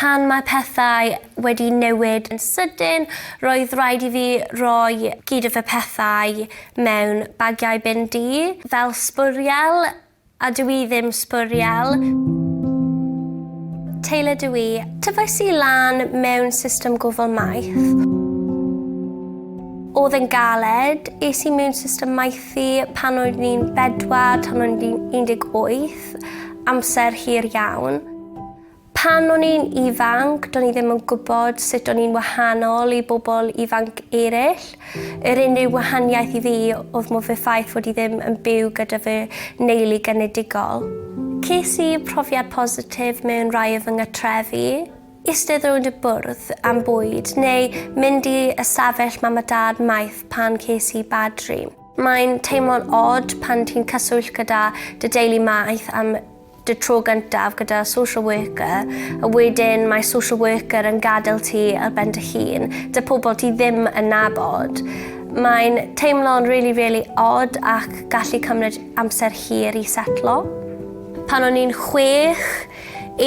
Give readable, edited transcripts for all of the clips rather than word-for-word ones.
Pan mae pethau wedi newid yn sydyn, roedd rhaid i fi roi gyd o fy pethau mewn bagiau bin du, fel sbwriel, a dwi ddim sbwriel. Tayler dwi, tyfais i lan mewn system gofal Maeth. Oedd yn galed, es i mewn system Maethu pan oedd ni'n 4, tan oedd ni'n 18, amser hir iawn. Pan o'n i'n ifanc, do'n i ddim yn gwybod sut o'n i'n wahanol i bobl ifanc eraill. Yr unig wahaniaeth i fi oedd mo fy ffaith fod i ddim yn byw gyda fy neulu genedigol. Ces i profiad positif mewn rai o fy nghytrefi. Eisteddodd y bwrdd am bwyd, neu mynd i ystafell mam a dad Maeth pan ces i bad dream. Mae'n teimlo'n od pan ti'n cyswllt gyda dy deulu Maeth am dy tro gyntaf gyda social worker, a wedyn mae social worker yn gadael ti ar ben dy hun, dy pobl ti ddim yn nabod. Mae'n teimlo'n really od ac gallu cymryd amser hir i setlo. Pan o'n i'n 6,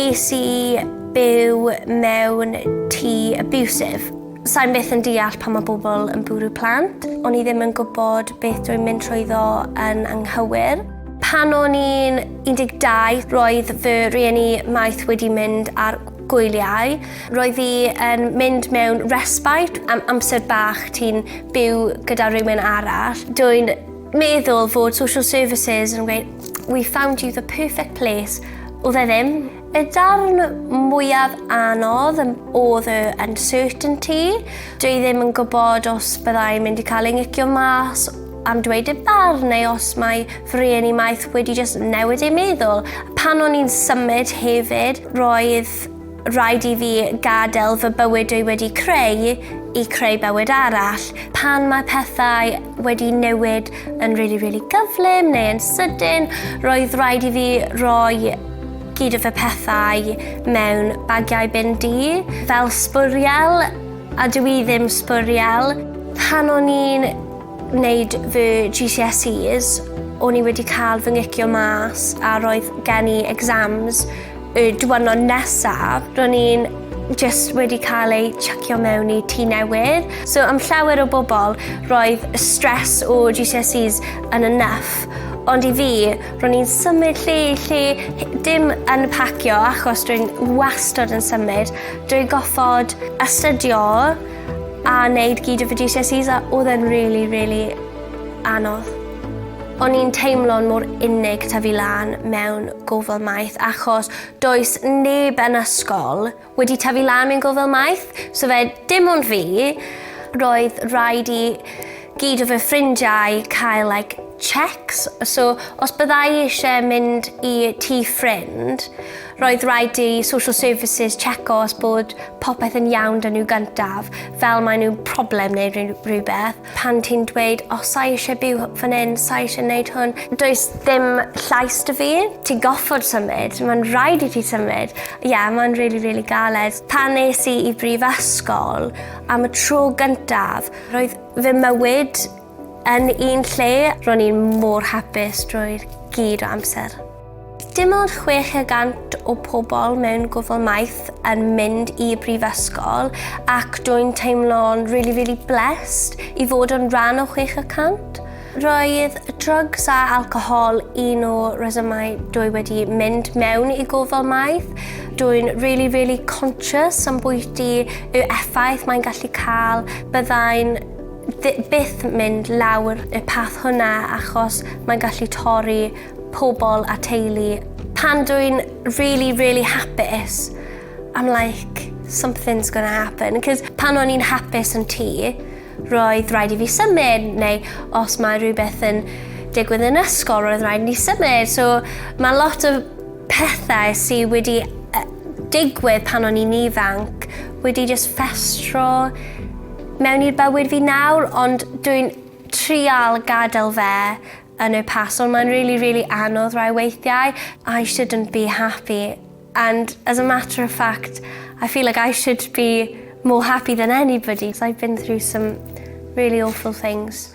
es i byw mewn tŷ abusive. Sa'n byth yn deall pan mae bobl yn bwrw plant. O'n i ddim yn gwybod beth dwi'n mynd trwyddo yn anghywir. Pan o'n i'n 12, roedd fy rieni Maeth wedi mynd ar gwyliau. Roedd hi yn mynd mewn respite am amser bach ti'n byw gyda rhywun arall. Dwi'n meddwl fod social services yn gweud, we found you the perfect place. Oedd e ddim. Y darn mwyaf anodd oedd y uncertainty. Dwi ddim yn gwybod os byddai'n mynd i cael ungicio mas am dweud y bar, neu os mae fy rieni Maeth wedi just newid ei meddwl. Pan o'n i'n symud hefyd, roedd rhaid i fi gadael fy bywyd dwi wedi creu i creu bywyd arall. Pan mae pethau wedi newid yn really gyflym neu yn sydyn, roedd rhaid i fi roi gyd o fy pethau mewn bagiau bin du, fel sbwriel, a dwi ddim sbwriel. Pan o'n i'n wneud fy GCSEs, o'n i wedi cael fy ngicio mas a roedd gen i exams y diwrnod nesaf. Ro'n i'n just wedi cael ei chucio mewn i tŷ newydd. So am llawer o bobl, roedd y stress o GCSEs yn enough. Ond i fi, ro'n i'n symud lle dim yn pacio achos dwi'n wastad yn symud. Dwi'n goffod astudio a wneud gyd o fy GCSEs, a oedd e'n really anodd. O'n i'n teimlo'n mor unig tyfu lan mewn gofal Maeth achos does neb yn ysgol wedi tyfu lan mewn gofal Maeth, so fe dim ond fi. Roedd rhaid i gyd o fy ffrindiau cael checks. So os byddai eisiau mynd i tŷ ffrind, roedd rhaid i social services checo os bod popeth yn iawn dyn nhw gyntaf, fel mae nhw'n problem neu rhywbeth. Pan ti'n dweud, o, sai eisiau byw fan hyn, sai eisiau wneud hwn, does ddim llais dy fi. Ti'n goffod symud, mae'n rhaid i ti symud. Mae'n really galed. Pan nes i brifysgol, am y tro gyntaf, roedd fy mywyd yn un lle, ro'n i'n mor hapus drwy'r gyd o amser. Dim ond 60% o pobl mewn gofal Maeth yn mynd i brifysgol ac dwi'n teimlo'n really blessed i fod yn rhan o 60%. Roedd drugs a alcohol un o resymau dwi wedi mynd mewn i gofal Maeth. Dwi'n really conscious am bwyty y effaith mae'n gallu cael. Byddai'n byth mynd lawr y path hwnna achos mae'n gallu torri pobl a teulu. Pan dwi'n really hapus, I'm like, something's gonna happen. Cos pan o'n i'n hapus yn tŷ, roedd rhaid i fi symud, neu os mae rhywbeth yn digwydd yn ysgol, roedd rhaid i ni symud. So mae lot o pethau sydd wedi digwydd pan o'n i'n ifanc wedi just festro mewn i'r bywyd fi nawr, ond dwi'n trial gadael fe yn y pas, ond mae'n really anodd rai weithiau. I shouldn't be happy, and as a matter of fact, I feel like I should be more happy than anybody. I've been through some really awful things.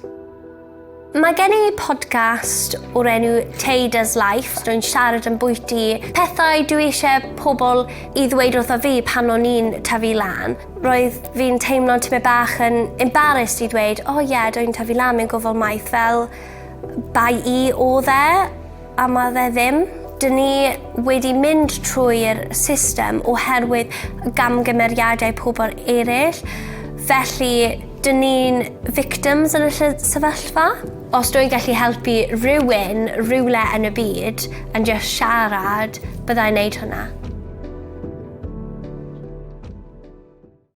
Mae gen i podcast o'r enw Tayler's Life. Dwi'n siarad yn bwyty pethau dwi eisiau pobl i ddweud wrtho fi pan o'n i'n tyfu lan. Roedd fi'n teimlo'n tipyn bach yn embarrassed i ddweud, dwi'n tyfu lan mewn gofal maeth fel bai i oedd e, a mae fe ddim. Dyn ni wedi mynd trwy'r system oherwydd gamgymeriadau pobl eraill. Felly, dyn ni'n victims yn y sefyllfa. Os dwi'n gallu helpu rhywun rhywle yn y byd yn just siarad, byddai'n neud hwnna.